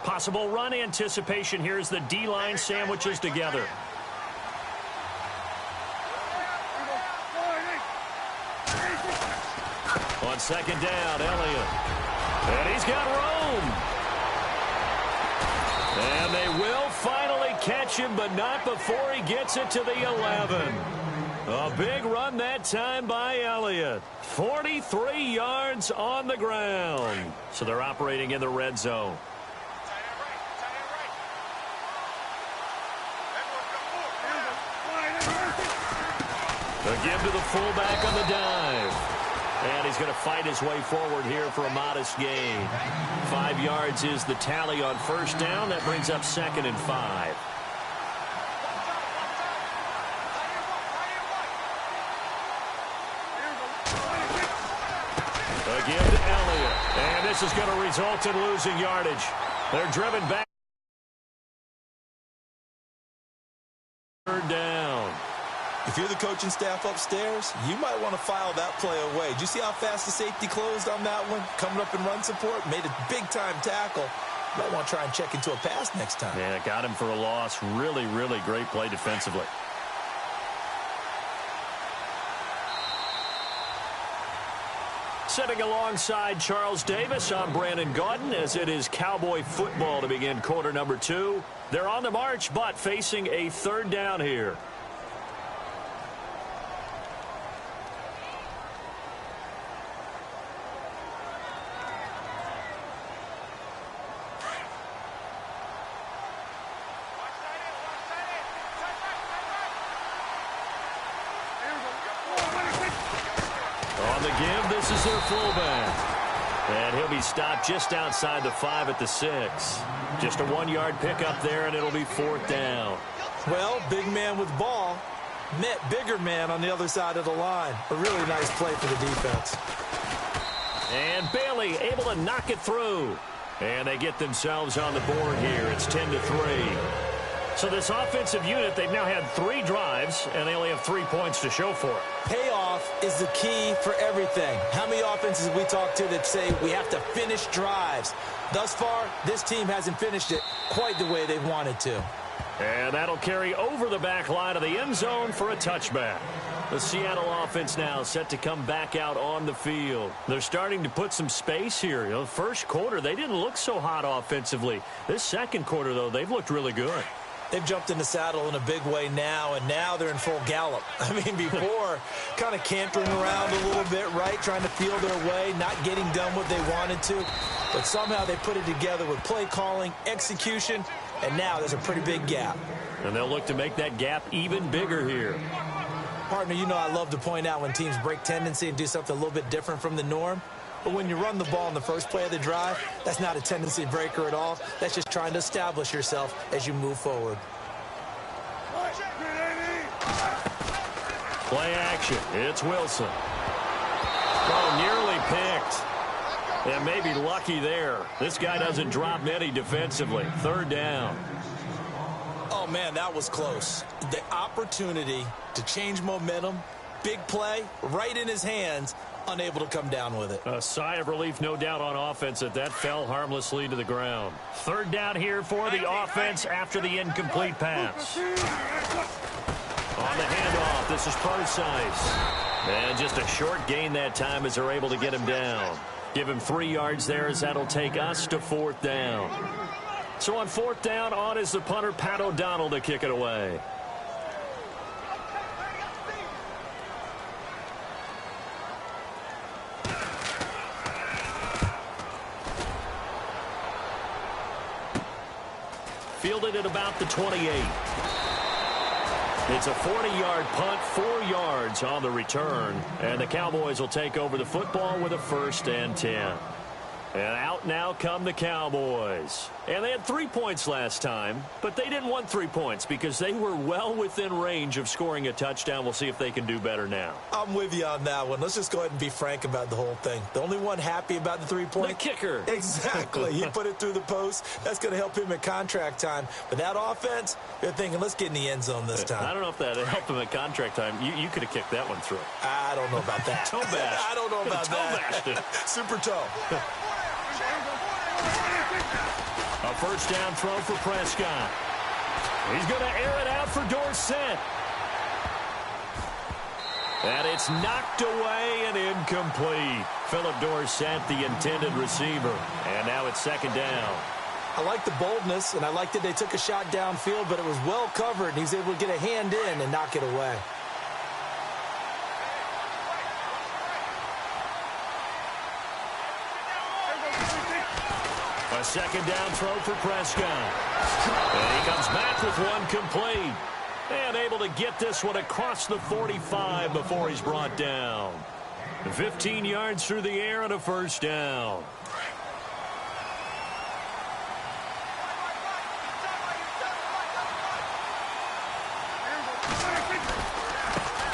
Possible run anticipation here as the D-line sandwiches together. On second down, Elliott. And he's got room. And they will finally catch him, but not before he gets it to the 11. A big run that time by Elliott. 43 yards on the ground. So they're operating in the red zone. The give to the fullback on the dive. And he's going to fight his way forward here for a modest gain. 5 yards is the tally on first down. That brings up 2nd and 5. A give to Elliott. And this is going to result in losing yardage. They're driven back. Third down. If you're the coaching staff upstairs, you might want to file that play away. Did you see how fast the safety closed on that one? Coming up in run support, made a big-time tackle. Might want to try and check into a pass next time. Yeah, got him for a loss. Really, really great play defensively. Sitting alongside Charles Davis, I'm Brandon Gaudin, as it is Cowboy football to begin quarter number 2. They're on the march, but facing a third down here. On the give, this is their fullback. And he'll be stopped just outside the 5 at the 6. Just a 1-yard pickup there, and it'll be 4th down. Well, big man with ball met bigger man on the other side of the line. A really nice play for the defense. And Bailey able to knock it through. And they get themselves on the board here. It's 10-3. So this offensive unit, they've now had 3 drives, and they only have 3 points to show for it. Payoff is the key for everything. How many offenses we talk to that say we have to finish drives? Thus far, this team hasn't finished it quite the way they wanted to. And that'll carry over the back line of the end zone for a touchback. The Seattle offense now set to come back out on the field. They're starting to put some space here. You know, first quarter, they didn't look so hot offensively. This second quarter, though, they've looked really good. They've jumped in the saddle in a big way now, and now they're in full gallop. I mean, before, kind of cantering around a little bit, right, trying to feel their way, not getting done what they wanted to. But somehow they put it together with play calling, execution, and now there's a pretty big gap. And they'll look to make that gap even bigger here. Partner, you know I love to point out when teams break tendency and do something a little bit different from the norm. But when you run the ball in the first play of the drive, that's not a tendency breaker at all. That's just trying to establish yourself as you move forward. Play action. It's Wilson. Oh, nearly picked. And maybe lucky there. This guy doesn't drop many defensively. Third down. Oh, man, that was close. The opportunity to change momentum, big play, right in his hands, unable to come down with it. A sigh of relief, no doubt, on offense that fell harmlessly to the ground. Third down here for the offense after the incomplete pass. On the handoff, this is Procise. And just a short gain that time as they're able to get him down. Give him 3 yards there as that'll take us to 4th down. So on 4th down, on is the punter, Pat O'Donnell, to kick it away. Fielded at about the 28. It's a 40-yard punt, 4 yards on the return. And the Cowboys will take over the football with a 1st and 10. And out now come the Cowboys. And they had 3 points last time, but they didn't want 3 points because they were well within range of scoring a touchdown. We'll see if they can do better now. I'm with you on that one. Let's just go ahead and be frank about the whole thing. The only one happy about the 3 points? The kicker. Exactly. He put it through the post. That's going to help him at contract time. But that offense, they're thinking, let's get in the end zone this time. I don't know if that helped him at contract time. You could have kicked that one through. I don't know about that. Toe bash. I don't know about toe that. Bashed it. Super toe. A first down throw for Prescott. He's going to air it out for Dorsett. And it's knocked away and incomplete. Philip Dorsett, the intended receiver. And now it's second down. I like the boldness, and I like that they took a shot downfield, but it was well covered, and he's able to get a hand in and knock it away. A second down throw for Prescott. And he comes back with one complete. And able to get this one across the 45 before he's brought down. 15 yards through the air and a first down.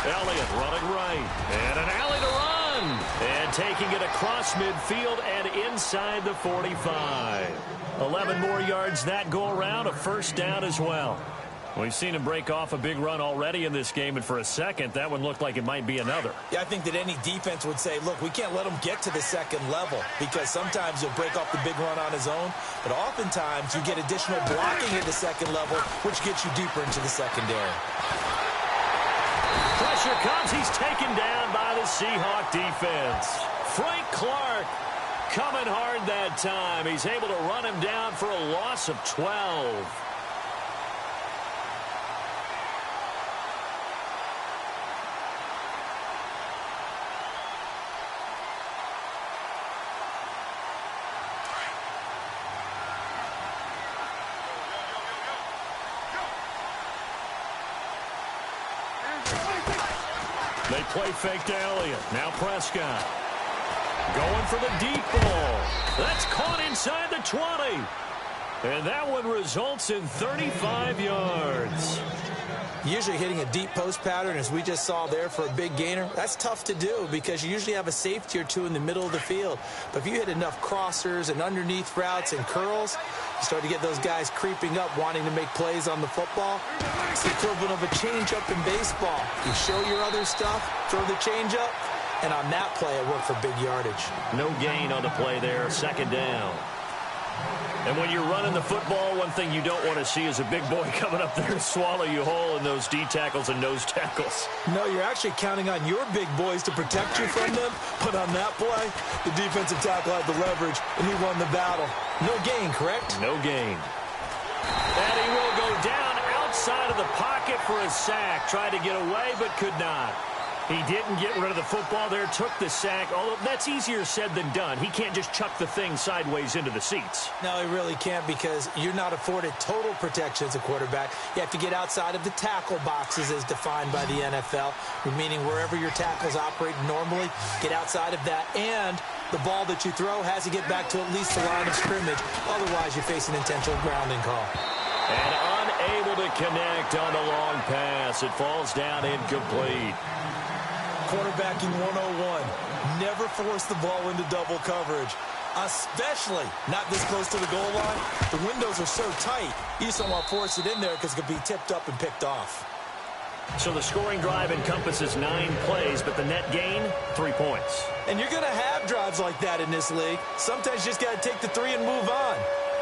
Elliott running right. And an alley to run. And taking it across midfield and inside the 45. 11 more yards that go around. A first down as well. We've seen him break off a big run already in this game, and for a second, that one looked like it might be another. Yeah, I think that any defense would say, look, we can't let him get to the second level, because sometimes he'll break off the big run on his own, but oftentimes you get additional blocking at the second level, which gets you deeper into the secondary. Pressure comes. He's taken down by the Seahawk defense. Frank Clark coming hard that time. He's able to run him down for a loss of 12. They play fake to Elliott. Now Prescott. Going for the deep ball. That's caught inside the 20. And that one results in 35 yards. Usually hitting a deep post pattern, as we just saw there, for a big gainer, that's tough to do because you usually have a safety or two in the middle of the field. But if you hit enough crossers and underneath routes and curls, you start to get those guys creeping up, wanting to make plays on the football. It's the equivalent of a changeup in baseball. You show your other stuff, throw the changeup, and on that play, it worked for big yardage. No gain on the play there, second down. And when you're running the football, one thing you don't want to see is a big boy coming up there and swallow you whole in those D tackles and nose tackles. No, you're actually counting on your big boys to protect you from them. But on that play, the defensive tackle had the leverage, and he won the battle. No gain, correct? No gain. And he will go down outside of the pocket for a sack. Tried to get away, but could not. He didn't get rid of the football there, took the sack, although that's easier said than done. He can't just chuck the thing sideways into the seats. No, he really can't, because you're not afforded total protection as a quarterback. You have to get outside of the tackle boxes as defined by the NFL, meaning wherever your tackles operate normally, get outside of that, and the ball that you throw has to get back to at least the line of scrimmage. Otherwise, you're facing intentional grounding call. And unable to connect on the long pass. It falls down incomplete. Quarterbacking 101. Never force the ball into double coverage, especially not this close to the goal line. The windows are so tight, you just don't want to force it in there because it could be tipped up and picked off. So the scoring drive encompasses 9 plays, but the net gain, 3 points. And you're going to have drives like that in this league. Sometimes you just got to take the 3 and move on.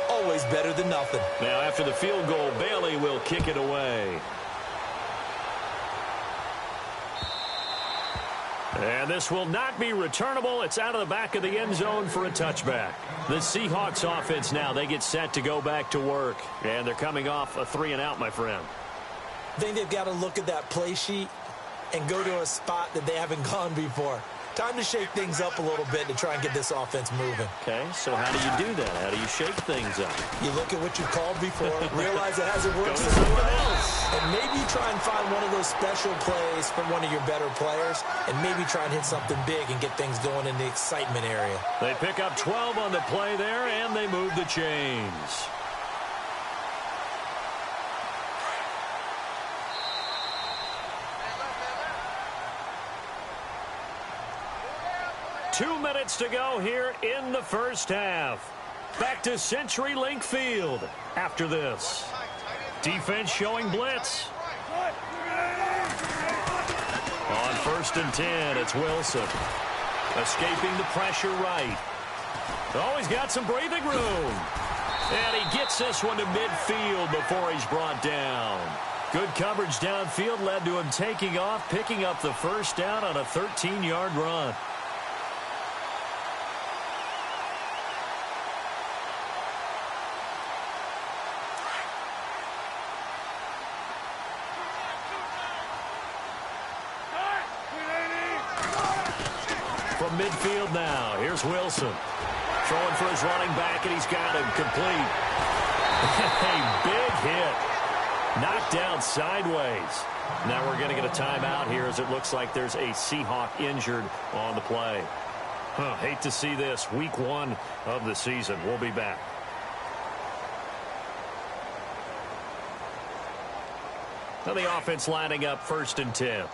Always better than nothing. Now after the field goal, Bailey will kick it away. And this will not be returnable. It's out of the back of the end zone for a touchback. The Seahawks offense now, they get set to go back to work. And they're coming off a 3-and-out, my friend. I think they've got to look at that play sheet and go to a spot that they haven't gone before. Time to shake things up a little bit to try and get this offense moving. Okay, so how do you do that? How do you shake things up? You look at what you've called before, realize it hasn't worked somewhere else, and maybe try and find one of those special plays from one of your better players, and maybe try and hit something big and get things going in the excitement area. They pick up 12 on the play there, and they move the chains. Two minutes to go here in the first half. Back to CenturyLink Field after this. Defense showing blitz. On 1st and 10, it's Wilson. Escaping the pressure right. Always got some breathing room. And he gets this one to midfield before he's brought down. Good coverage downfield led to him taking off, picking up the first down on a 13-yard run. From midfield now, here's Wilson. Throwing for his running back, and he's got him complete. A big hit. Knocked down sideways. Now we're going to get a timeout here as it looks like there's a Seahawk injured on the play. Hate to see this. Week 1 of the season. We'll be back. Now the offense lining up 1st and 10.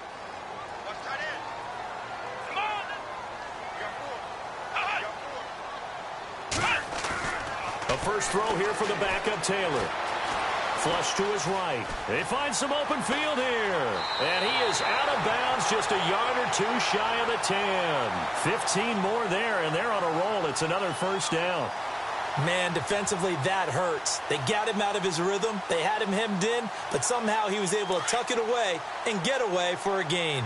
A first throw here for the backup Taylor. Flush to his right. They find some open field here. And he is out of bounds, just a yard or two shy of the 10. 15 more there, and they're on a roll. It's another first down. Man, defensively, that hurts. They got him out of his rhythm. They had him hemmed in, but somehow he was able to tuck it away and get away for a gain.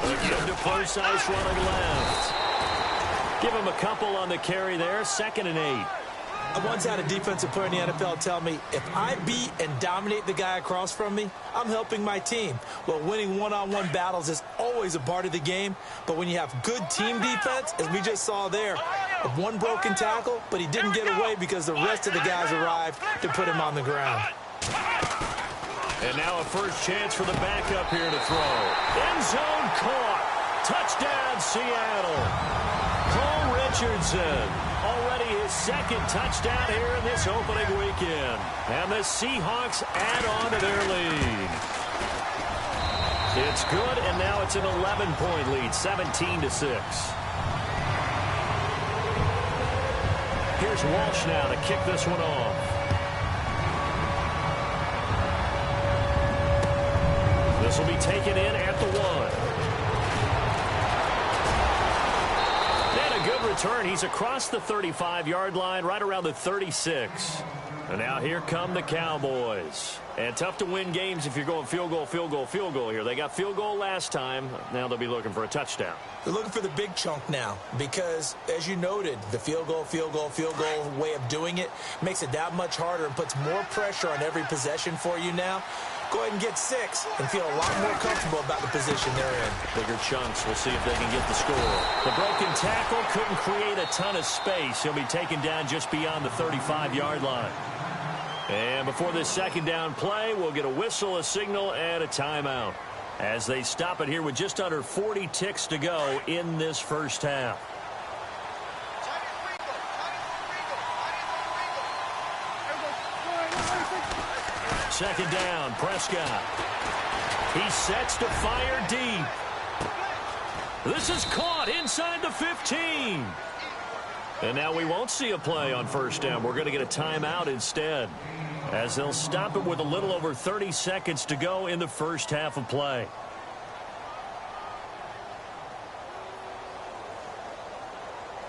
Again to Forsyth running left. Give him a couple on the carry there. 2nd and 8. I once had a defensive player in the NFL tell me, if I beat and dominate the guy across from me, I'm helping my team. Well, winning one-on-one battles is always a part of the game, but when you have good team defense, as we just saw there, one broken tackle, but he didn't get away because the rest of the guys arrived to put him on the ground. And now a first chance for the backup here to throw. End zone caught. Touchdown, Seattle. Cole Richardson, already his 2nd touchdown here in this opening weekend. And the Seahawks add on to their lead. It's good, and now it's an 11-point lead, 17-6. Here's Walsh now to kick this one off. This will be taken in at the 1. Good return. He's across the 35-yard line, right around the 36. And now here come the Cowboys. And tough to win games if you're going field goal, field goal, field goal here. They got field goal last time. Now they'll be looking for a touchdown. They're looking for the big chunk now because, as you noted, the field goal way of doing it makes it that much harder and puts more pressure on every possession for you now. Go ahead and get 6 and feel a lot more comfortable about the position they're in. Bigger chunks. We'll see if they can get the score. The broken tackle couldn't create a ton of space. He'll be taken down just beyond the 35-yard line. And before this 2nd down play, we'll get a whistle, a signal, and a timeout as they stop it here with just under 40 ticks to go in this first half. Second down, Prescott. He sets to fire deep. This is caught inside the 15. And now we won't see a play on first down. We're going to get a timeout instead, as they'll stop it with a little over 30 seconds to go in the first half of play.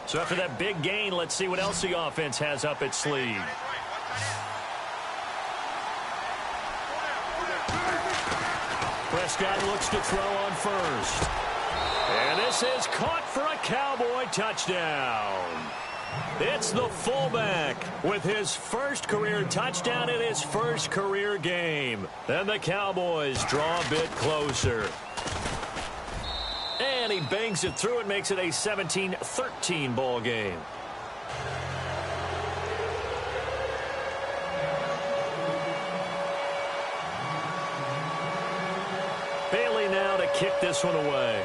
So after that big gain, let's see what else the offense has up its sleeve. Prescott looks to throw on first. And this is caught for a Cowboy touchdown. It's the fullback with his first career touchdown in his first career game. And the Cowboys draw a bit closer. And he bangs it through and makes it a 17-13 ball game. Bailey now to kick this one away.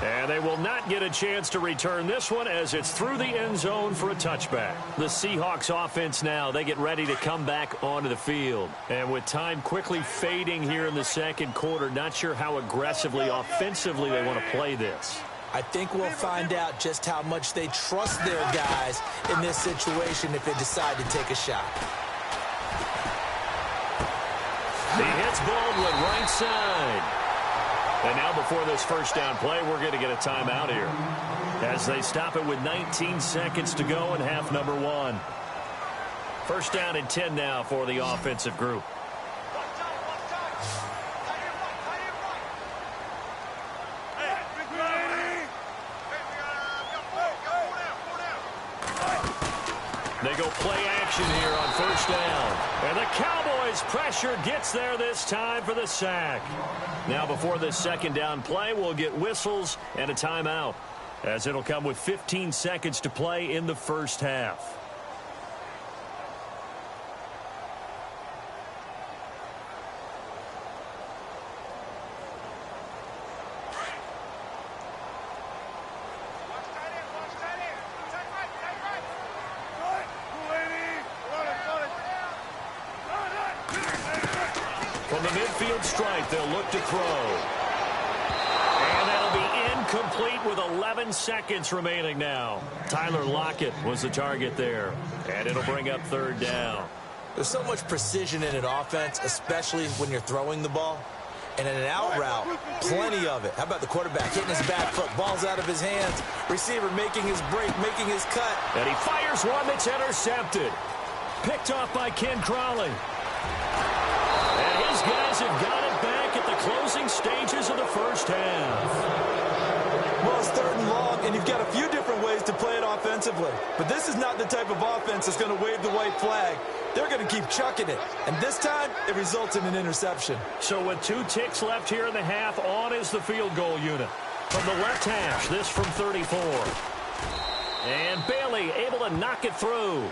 And they will not get a chance to return this one as it's through the end zone for a touchback. The Seahawks offense now, they get ready to come back onto the field. And with time quickly fading here in the second quarter, not sure how aggressively, offensively they want to play this. I think we'll find out just how much they trust their guys in this situation if they decide to take a shot. He hits Baldwin right side. And now before this first down play, we're going to get a timeout here as they stop it with 19 seconds to go in half number 1. First down and 10 now for the offensive group. They go play action here on first down. And the Cowboys pressure gets there this time for the sack. Now before this second down play, we'll get whistles and a timeout, as it'll come with 15 seconds to play in the first half. From the midfield stripe, they'll look to throw. And that'll be incomplete with 11 seconds remaining now. Tyler Lockett was the target there. And it'll bring up third down. There's so much precision in an offense, especially when you're throwing the ball. And in an out route, plenty of it. How about the quarterback hitting his back foot, ball's out of his hands, receiver making his break, making his cut. And he fires one that's intercepted. Picked off by Ken Crawley. And his guys have got it back at the closing stages of the first half. Well, it's third and long, and you've got a few different ways to play it offensively. But this is not the type of offense that's going to wave the white flag. They're going to keep chucking it. And this time, it results in an interception. So with 2 ticks left here in the half, on is the field goal unit. From the left hash, this from 34. And Bailey able to knock it through.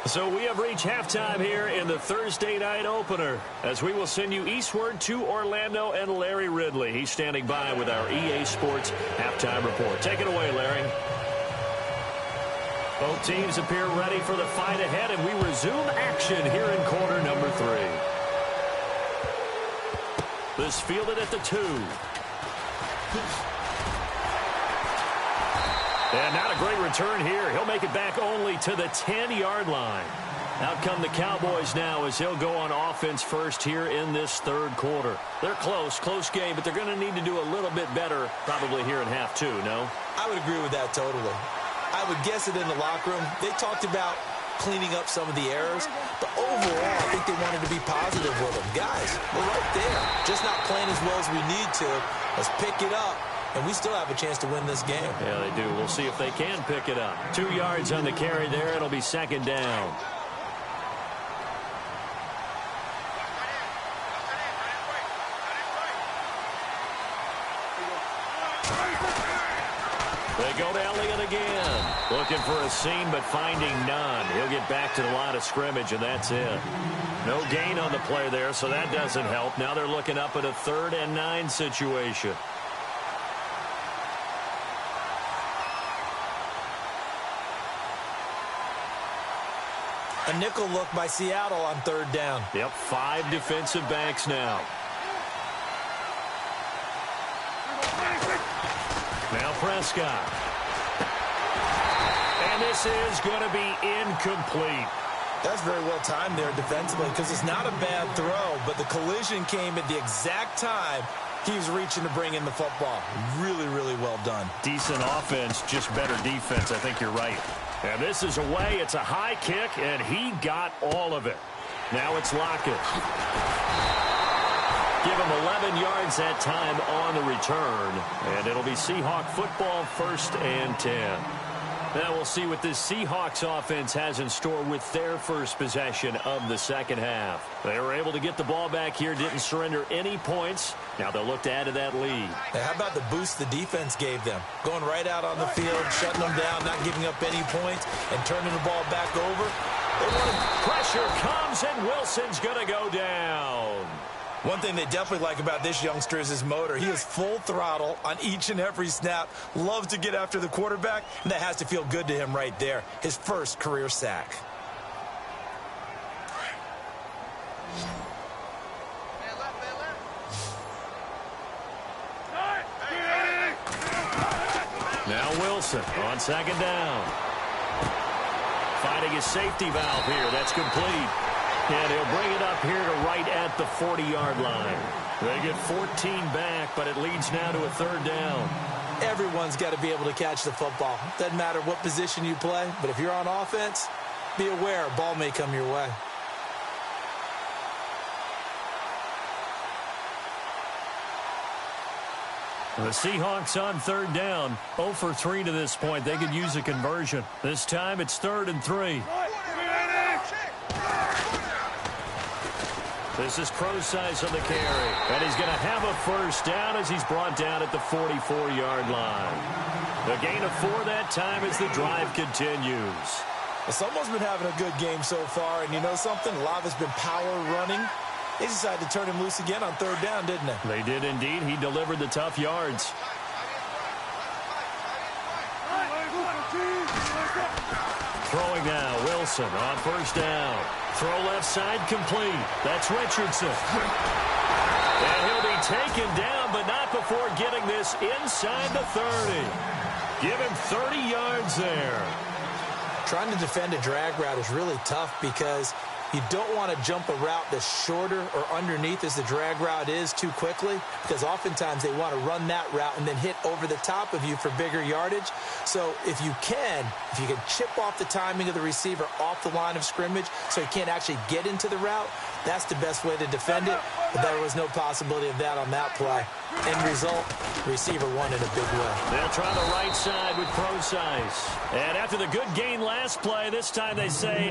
So we have reached halftime here in the Thursday night opener, as we will send you eastward to Orlando and Larry Ridley. He's standing by with our EA Sports halftime report. Take it away, Larry. Both teams appear ready for the fight ahead, and we resume action here in quarter number 3. This fielded at the 2. And not a great return here. He'll make it back only to the 10-yard line. Out come the Cowboys now as he'll go on offense first here in this third quarter. They're close game, but they're going to need to do a little bit better probably here in half 2, no? I would agree with that totally. I would guess it in the locker room. They talked about cleaning up some of the errors, but overall, I think they wanted to be positive with them. Guys, we're right there. Just not playing as well as we need to. Let's pick it up. And we still have a chance to win this game. Yeah, they do. We'll see if they can pick it up. 2 yards on the carry there. It'll be second down. They go to Elliott again. Looking for a seam, but finding none. He'll get back to the line of scrimmage, and that's it. No gain on the play there, so that doesn't help. Now they're looking up at a 3rd and 9 situation. A nickel look by Seattle on third down. Yep, 5 defensive backs now. Now Prescott. And this is going to be incomplete. That's very well timed there defensively, because it's not a bad throw, but the collision came at the exact time he was reaching to bring in the football. Really, really well done. Decent offense, just better defense. I think you're right. And this is away. It's a high kick, and he got all of it. Now it's Lockett. Give him 11 yards that time on the return. And it'll be Seahawk football, 1st and 10. Now we'll see what this Seahawks offense has in store with their first possession of the second half. They were able to get the ball back here, didn't surrender any points. Now they'll look to add to that lead. Hey, how about the boost the defense gave them? Going right out on the field, shutting them down, not giving up any points, and turning the ball back over. Pressure comes, and Wilson's going to go down. One thing they definitely like about this youngster is his motor. He is full throttle on each and every snap. Loves to get after the quarterback, and that has to feel good to him right there. His first career sack. Now Wilson on second down. Finding his safety valve here. That's complete. And he'll bring it up here to right at the 40-yard line. They get 14 back, but it leads now to a third down. Everyone's got to be able to catch the football. Doesn't matter what position you play, but if you're on offense, be aware a ball may come your way. The Seahawks on third down, 0 for 3 to this point. They could use a conversion. This time it's 3rd and 3. This is Prosise on the carry, and he's going to have a first down as he's brought down at the 44-yard line. The gain of 4 that time as the drive continues. Well, someone's been having a good game so far, and you know something? A lot of it's been power running. They decided to turn him loose again on third down, didn't they? They did indeed. He delivered the tough yards. Throwing now, Wilson on first down. Throw left side complete. That's Richardson. And he'll be taken down, but not before getting this inside the 30. Give him 30 yards there. Trying to defend a drag route is really tough because you don't want to jump a route that's shorter or underneath as the drag route is too quickly, because oftentimes they want to run that route and then hit over the top of you for bigger yardage. So if you can chip off the timing of the receiver off the line of scrimmage so he can't actually get into the route, that's the best way to defend it. But there was no possibility of that on that play. End result, receiver won in a big way. They'll try the right side with Prosise. And after the good gain last play, this time they say,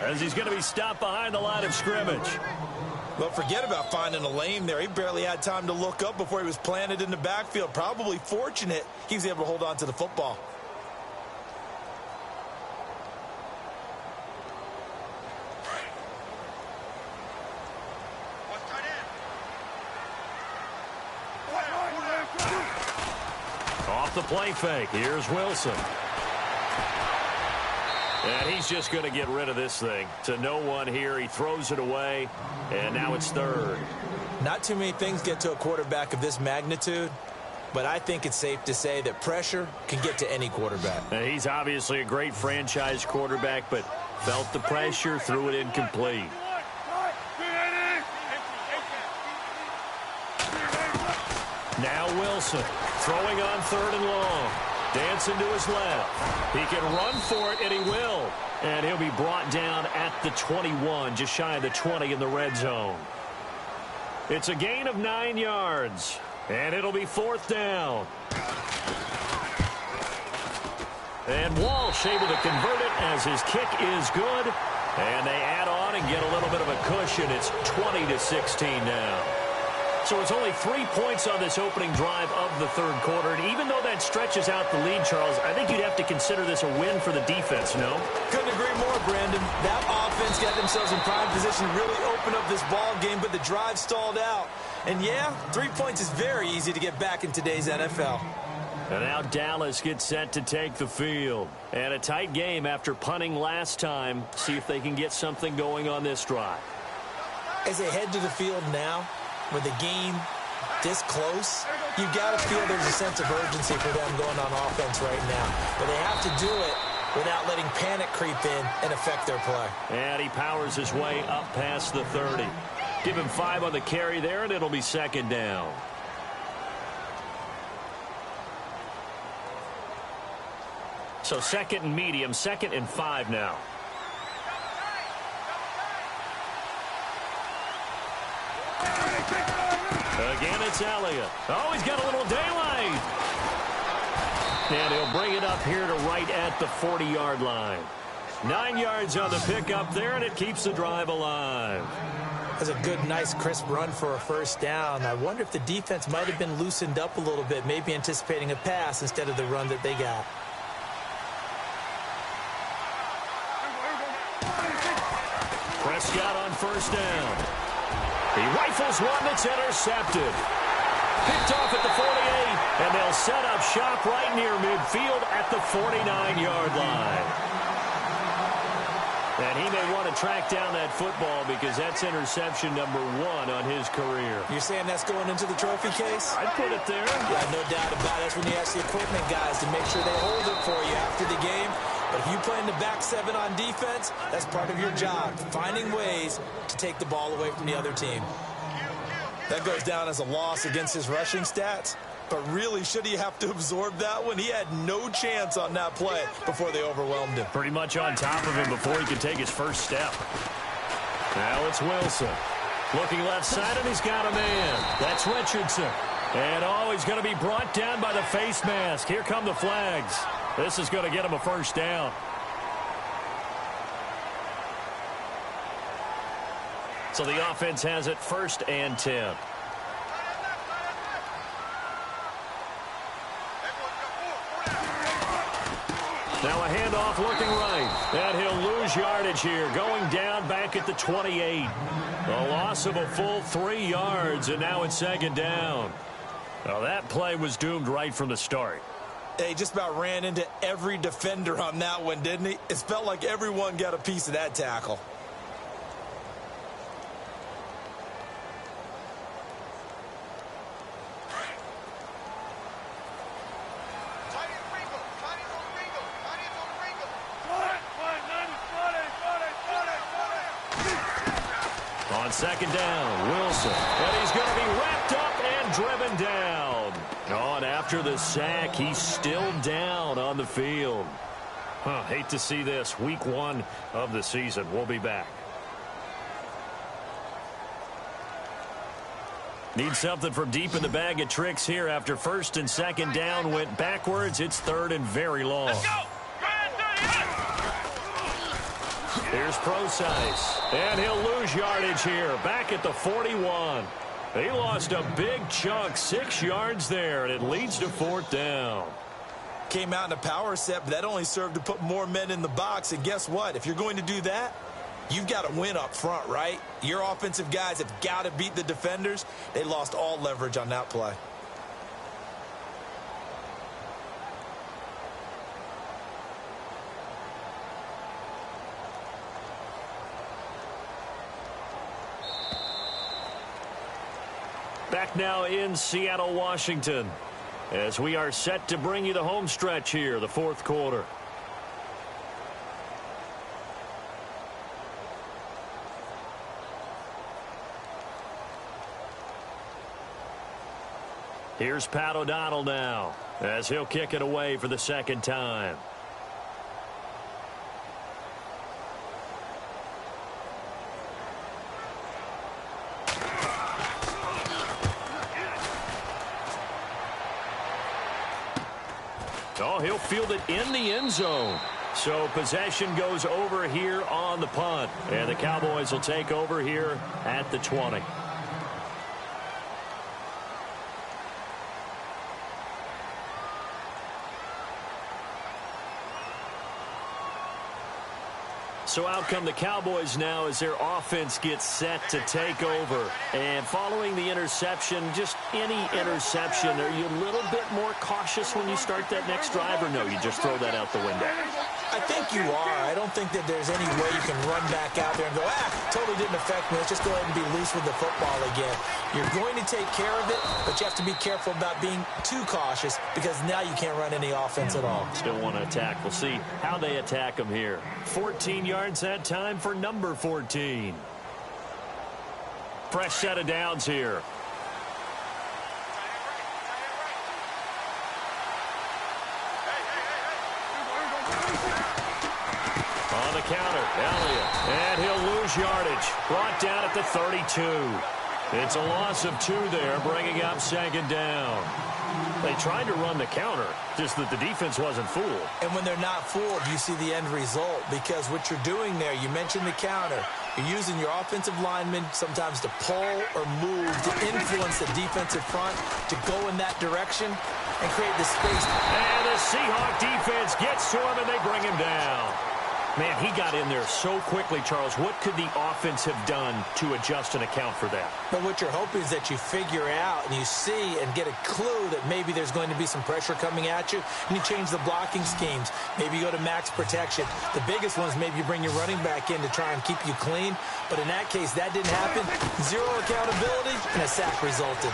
as he's going to be stopped behind the line of scrimmage. Well, forget about finding a lane there. He barely had time to look up before he was planted in the backfield. Probably fortunate he was able to hold on to the football. Off the play fake. Here's Wilson. And he's just going to get rid of this thing. To no one here. He throws it away, and now it's 3rd. Not too many things get to a quarterback of this magnitude, but I think it's safe to say that pressure can get to any quarterback. Now, he's obviously a great franchise quarterback, but felt the pressure, threw it incomplete. Now Wilson throwing on 3rd and long. Dancing to his left. He can run for it, and he will. And he'll be brought down at the 21, just shy of the 20 in the red zone. It's a gain of 9 yards, and it'll be 4th down. And Walsh able to convert it as his kick is good. And they add on and get a little bit of a cushion. It's 20-16 now. So it's only 3 points on this opening drive of the 3rd quarter. And even though that stretches out the lead, Charles, I think you'd have to consider this a win for the defense, no? Couldn't agree more, Brandon. That offense got themselves in prime position to really open up this ball game, but the drive stalled out. And yeah, 3 points is very easy to get back in today's NFL. And now Dallas gets set to take the field. And a tight game after punting last time. See if they can get something going on this drive. As they head to the field now, with the game this close, you got to feel there's a sense of urgency for them going on offense right now. But they have to do it without letting panic creep in and affect their play. And he powers his way up past the 30. Give him 5 on the carry there, and it'll be 2nd down. So 2nd and medium, 2nd and 5 now. Again, it's Elliott. Oh, he's got a little daylight. And he'll bring it up here to right at the 40-yard line. 9 yards on the pickup there, and it keeps the drive alive. That's a good, nice, crisp run for a first down. I wonder if the defense might have been loosened up a little bit, maybe anticipating a pass instead of the run that they got. Prescott on first down. He rifles one that's intercepted. Picked off at the 48, and they'll set up shop right near midfield at the 49-yard line. And he may want to track down that football because that's interception number 1 on his career. You're saying that's going into the trophy case? I'd put it there. Yeah, no doubt about it. That's when you ask the equipment guys to make sure they hold it for you after the game. But if you play in the back 7 on defense, that's part of your job, finding ways to take the ball away from the other team. That goes down as a loss against his rushing stats. But really, should he have to absorb that one? He had no chance on that play before they overwhelmed him. Pretty much on top of him before he could take his first step. Now it's Wilson. Looking left side, and he's got a man. That's Richardson. And, he's going to be brought down by the face mask. Here come the flags. This is going to get him a first down. So the offense has it 1st and 10. Now a handoff looking right. And he'll lose yardage here. Going down back at the 28. A loss of a full 3 yards, and now it's 2nd down. Well, that play was doomed right from the start. He just about ran into every defender on that one, didn't he? It felt like everyone got a piece of that tackle. On 2nd down, Wilson. And he's going to be wrapped up and driven down. And after the sack, he's still down on the field. Hate to see this. Week 1 of the season. We'll be back. Need something from deep in the bag of tricks here after 1st and 2nd down went backwards. It's 3rd and very long. Let's go. Here's Procise, and he'll lose yardage here, back at the 41. He lost a big chunk, 6 yards there, and it leads to 4th down. Came out in a power set, but that only served to put more men in the box, and guess what? If you're going to do that, you've got to win up front, right? Your offensive guys have got to beat the defenders. They lost all leverage on that play. Back now in Seattle, Washington, as we are set to bring you the home stretch here, the 4th quarter. Here's Pat O'Donnell now, as he'll kick it away for the 2nd time. He'll field it in the end zone. So possession goes over here on the punt. And the Cowboys will take over here at the 20. So out come the Cowboys now as their offense gets set to take over. And following the interception, just any interception, are you a little bit more cautious when you start that next drive, or no, you just throw that out the window? I think you are. I don't think that there's any way you can run back out there and go, totally didn't affect me. Let's just go ahead and be loose with the football again. You're going to take care of it, but you have to be careful about being too cautious because now you can't run any offense at all. Still want to attack. We'll see how they attack them here. 14 yards that time for number 14. Fresh set of downs here. On the counter, Elliott, and he'll lose yardage. Brought down at the 32. It's a loss of 2 there, bringing up 2nd down. They tried to run the counter, just that the defense wasn't fooled. And when they're not fooled, you see the end result, because what you're doing there, you mentioned the counter. You're using your offensive linemen sometimes to pull or move to influence the defensive front to go in that direction and create the space. And the Seahawk defense gets to him, and they bring him down. Man, he got in there so quickly, Charles. What could the offense have done to adjust and account for that? But what you're hoping is that you figure out and you see and get a clue that maybe there's going to be some pressure coming at you, and you change the blocking schemes. Maybe you go to max protection. The biggest one is maybe you bring your running back in to try and keep you clean. But in that case, that didn't happen. Zero accountability, and a sack resulted.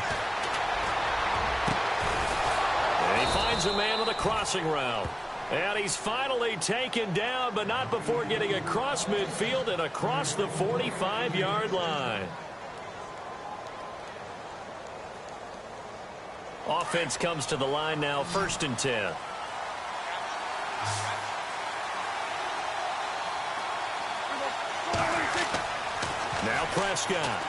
And he finds a man on the crossing route. And he's finally taken down, but not before getting across midfield and across the 45-yard line. Offense comes to the line now, 1st and 10. Now Prescott.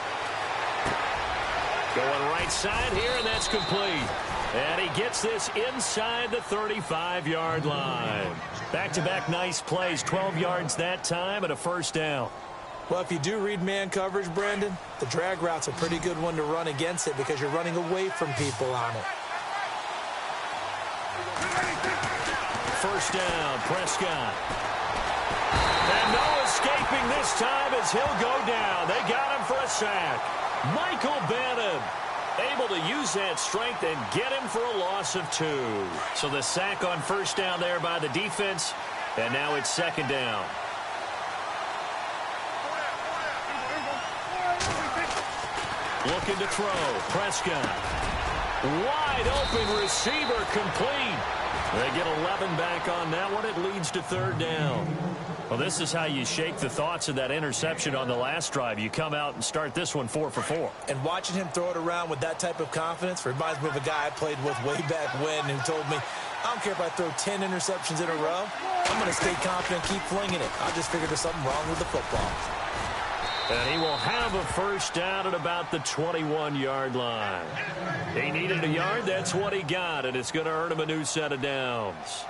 Going right side here, and that's complete. And he gets this inside the 35-yard line. Back-to-back nice plays, 12 yards that time and a 1st down. Well, if you do read man coverage, Brandon, the drag route's a pretty good one to run against it because you're running away from people on it. 1st down, Prescott. And no escaping this time as he'll go down. They got him for a sack. Michael Bannon able to use that strength and get him for a loss of 2. So the sack on 1st down there by the defense, and now it's 2nd down. Looking to throw. Prescott. Wide open receiver complete. They get 11 back on that one. It leads to 3rd down. Well, this is how you shake the thoughts of that interception on the last drive. You come out and start this one 4 for 4. And watching him throw it around with that type of confidence reminds me of a guy I played with way back when who told me, I don't care if I throw 10 interceptions in a row. I'm going to stay confident, keep flinging it. I just figured there's something wrong with the football. And he will have a 1st down at about the 21-yard line. He needed a yard. That's what he got, and it's going to earn him a new set of downs.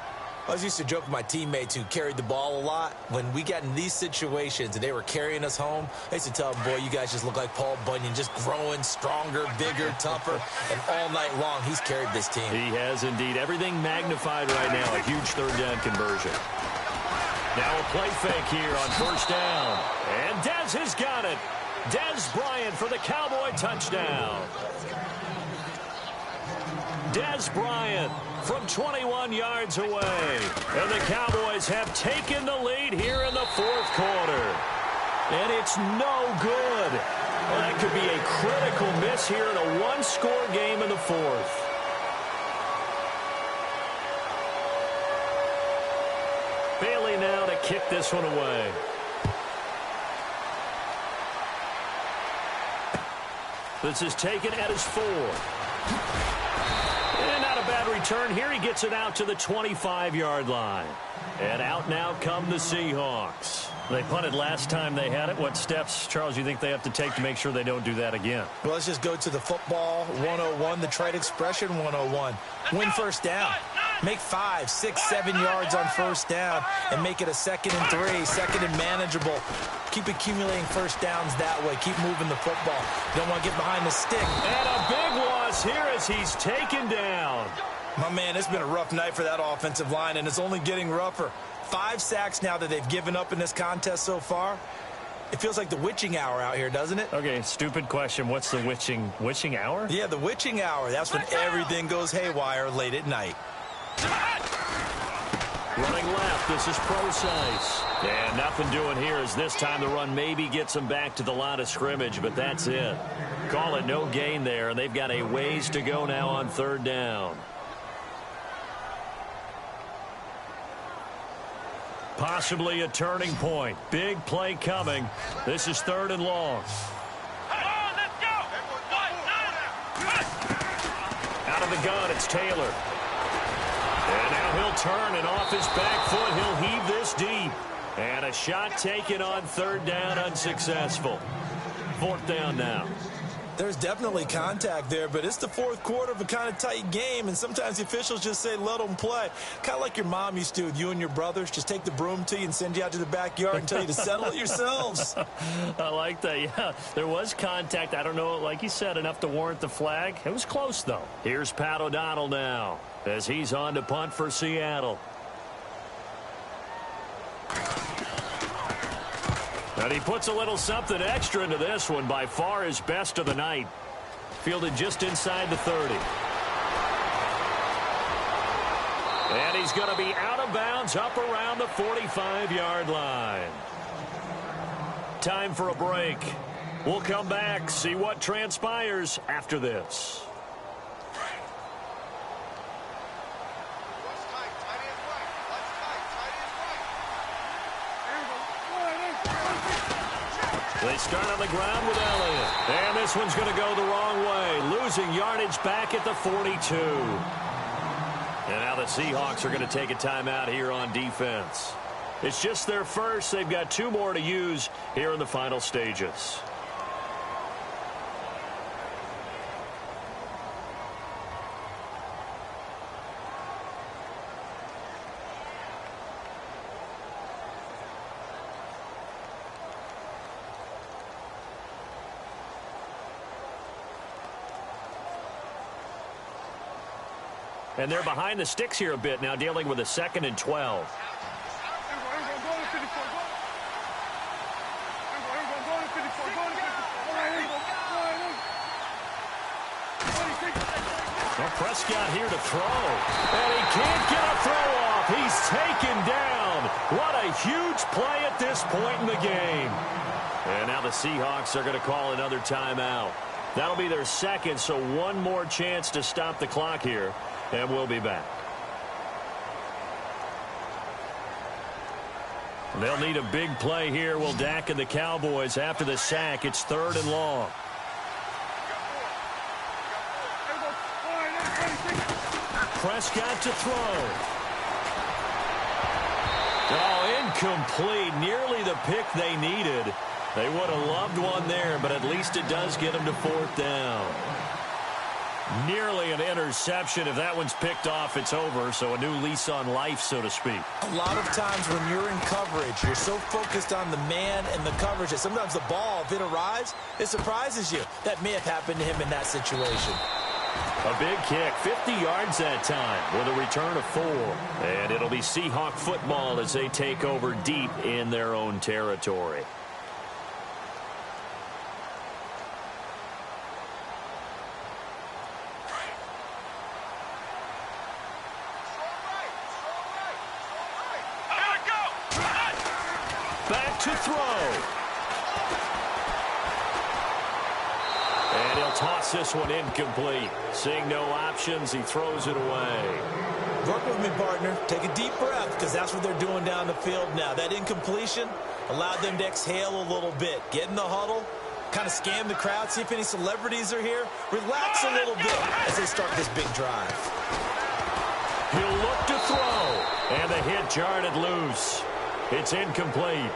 I used to joke with my teammates who carried the ball a lot. When we got in these situations and they were carrying us home, I used to tell them, boy, you guys just look like Paul Bunyan, just growing stronger, bigger, tougher, and all night long he's carried this team. He has indeed. Everything magnified right now. A huge 3rd down conversion. Now a play fake here on 1st down. And Dez has got it. Dez Bryant for the Cowboy touchdown. Dez Bryant from 21 yards away. And the Cowboys have taken the lead here in the 4th quarter. And it's no good. Well, that could be a critical miss here in a 1-score game in the 4th. Bailey now to kick this one away. This is taken at his 4. And not a bad return here. He gets it out to the 25-yard line. And out now come the Seahawks. They punted last time they had it. What steps, Charles, you think they have to take to make sure they don't do that again? Well, let's just go to the football 101, the trite expression 101. Win 1st down. Make 5, 6, 7 yards on 1st down and make it a 2nd and 3, 2nd and manageable. Keep accumulating 1st downs that way. Keep moving the football. Don't want to get behind the stick. And a big loss here as he's taken down. My man, it's been a rough night for that offensive line, and it's only getting rougher. 5 sacks now that they've given up in this contest so far. It feels like the witching hour out here, doesn't it? Okay, stupid question. What's the witching hour? Yeah, the witching hour. That's when everything goes haywire late at night. Running left, this is Procise. And nothing doing here as this time the run maybe gets them back to the line of scrimmage, but that's it. Call it no gain there, and they've got a ways to go now on 3rd down. Possibly a turning point. Big play coming. This is 3rd and long. Out of the gun, it's Taylor. And now he'll turn, and off his back foot, he'll heave this deep. And a shot taken on 3rd down, unsuccessful. 4th down now. There's definitely contact there, but it's the 4th quarter of a kind of tight game, and sometimes the officials just say, let them play. Kind of like your mom used to with you and your brothers. Just take the broom to you and send you out to the backyard and tell you to settle it yourselves. I like that, yeah. There was contact. I don't know, like you said, enough to warrant the flag. It was close, though. Here's Pat O'Donnell now as he's on to punt for Seattle. And he puts a little something extra into this one. By far his best of the night. Fielded just inside the 30. And he's going to be out of bounds up around the 45-yard line. Time for a break. We'll come back, see what transpires after this. They start on the ground with Elliott. And this one's going to go the wrong way. Losing yardage back at the 42. And now the Seahawks are going to take a timeout here on defense. It's just their first. They've got 2 more to use here in the final stages. And they're behind the sticks here a bit now, dealing with a 2nd and 12. Well, Prescott here to throw. And he can't get a throw off. He's taken down. What a huge play at this point in the game. And now the Seahawks are going to call another timeout. That'll be their 2nd, so 1 more chance to stop the clock here. And we'll be back. They'll need a big play here. Will Dak and the Cowboys after the sack. It's 3rd and long. Prescott to throw. Oh, incomplete. Nearly the pick they needed. They would have loved one there, but at least it does get them to 4th down. Nearly an interception. If that one's picked off, it's over. So a new lease on life, so to speak. A lot of times when you're in coverage, you're so focused on the man and the coverage that sometimes the ball, if it arrives, it surprises you. That may have happened to him in that situation. A big kick, 50 yards that time with a return of 4. And it'll be Seahawk football as they take over deep in their own territory. Back to throw. And he'll toss this one incomplete. Seeing no options, he throws it away. Work with me, partner. Take a deep breath, because that's what they're doing down the field now. That incompletion allowed them to exhale a little bit. Get in the huddle, kind of scan the crowd, see if any celebrities are here. Relax a little bit as they start this big drive. He'll look to throw. And the hit jarred it loose. It's incomplete.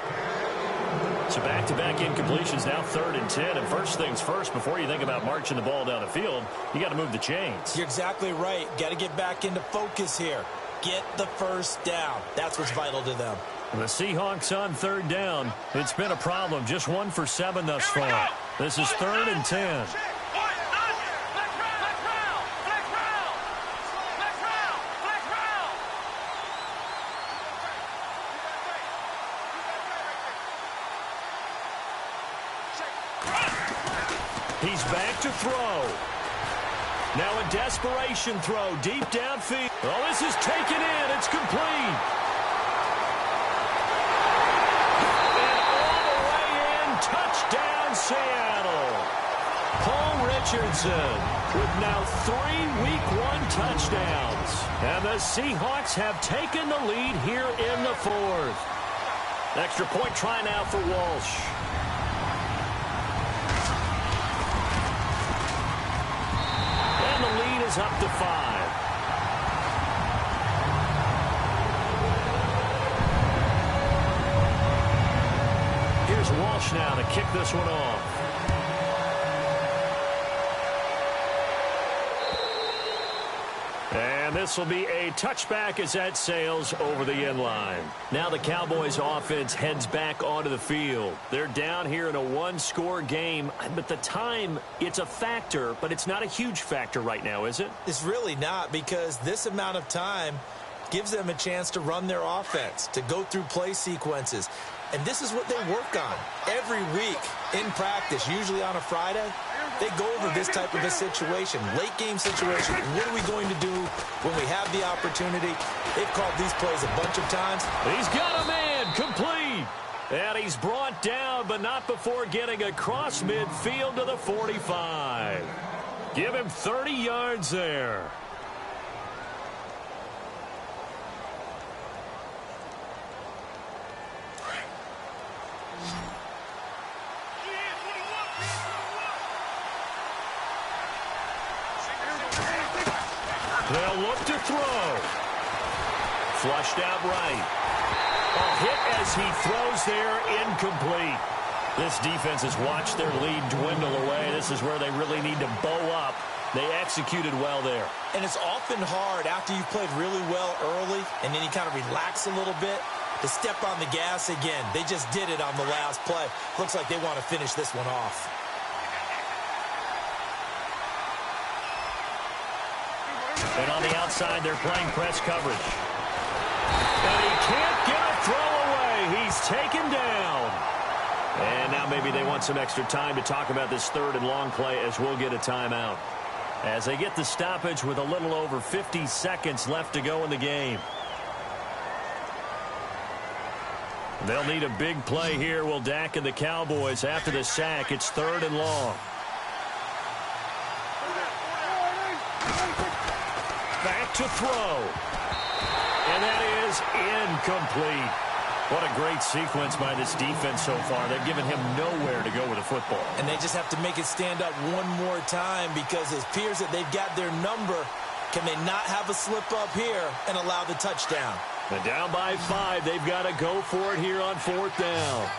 So back-to-back incompletions, now 3rd and 10. And first things first, before you think about marching the ball down the field, you got to move the chains. You're exactly right. Got to get back into focus here. Get the first down. That's what's vital to them. The Seahawks on 3rd down. It's been a problem. Just 1 for 7 thus far. This is 3rd and 10. He's back to throw. Now a desperation throw deep downfield. Oh, this is taken in. It's complete. And all the way in. Touchdown, Seattle. Paul Richardson with now 3 Week 1 touchdowns. And the Seahawks have taken the lead here in the 4th. Extra point try now for Walsh. Up to 5. Here's Walsh now to kick this one off. And this will be a touchback as that sails over the end line. Now the Cowboys offense heads back onto the field. They're down here in a 1-score game, but the time, it's a factor, but it's not a huge factor right now, is it? It's really not, because this amount of time gives them a chance to run their offense, to go through play sequences. And this is what they work on every week in practice, usually on a Friday. They go over this type of a situation, late game situation. What are we going to do when we have the opportunity? They've called these plays a bunch of times. He's got a man, complete. And he's brought down, but not before getting across midfield to the 45. Give him 30 yards there. They'll look to throw. Flushed out right. A hit as he throws there, incomplete. This defense has watched their lead dwindle away. This is where they really need to bow up. They executed well there. And it's often hard after you've played really well early and then you kind of relax a little bit to step on the gas again. They just did it on the last play. Looks like they want to finish this one off. And on the outside, they're playing press coverage. And he can't get a throw away. He's taken down. And now maybe they want some extra time to talk about this third and long play as we'll get a timeout. As they get the stoppage with a little over 50 seconds left to go in the game. They'll need a big play here. Will Dak and the Cowboys after the sack. It's third and long. Back to throw. And that is incomplete. What a great sequence by this defense so far. They've given him nowhere to go with the football. And they just have to make it stand up one more time because it appears that they've got their number. Can they not have a slip up here and allow the touchdown? And down by 5. They've got to go for it here on fourth down.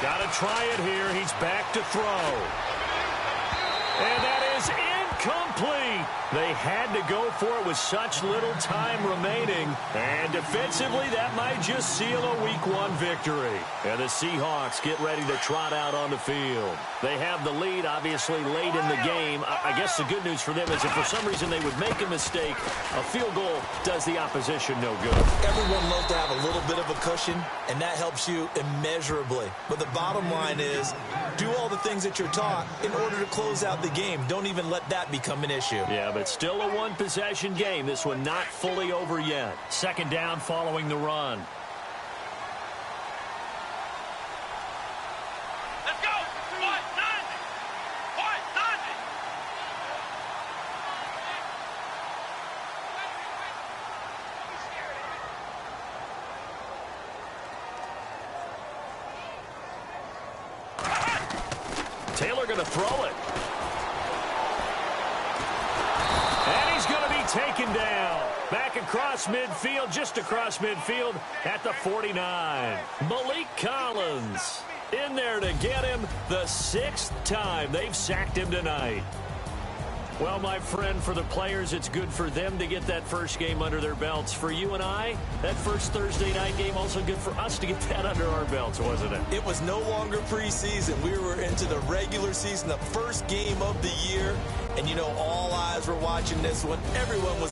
Got to try it here. He's back to throw. And that is incomplete. They had to go for it with such little time remaining. And defensively, that might just seal a Week 1 victory. And the Seahawks get ready to trot out on the field. They have the lead, obviously, late in the game. I guess the good news for them is if for some reason they would make a mistake, a field goal does the opposition no good. Everyone loves to have a little bit of a cushion, and that helps you immeasurably. But the bottom line is, do all the things that you're taught in order to close out the game. Don't even let that become an issue. Yeah, but still a one-possession game. This one not fully over yet. Second down following the run. Let's go! What? 90! What? 90! Taylor going to throw it. And he's going to be taken down. Back across midfield, just across midfield at the 49. Malik Collins in there to get him the 6th time they've sacked him tonight. Well, my friend, for the players, it's good for them to get that first game under their belts. For you and I, that first Thursday night game, also good for us to get that under our belts, wasn't it? It was no longer preseason. We were into the regular season, the first game of the year. And, you know, all eyes were watching this one. Everyone was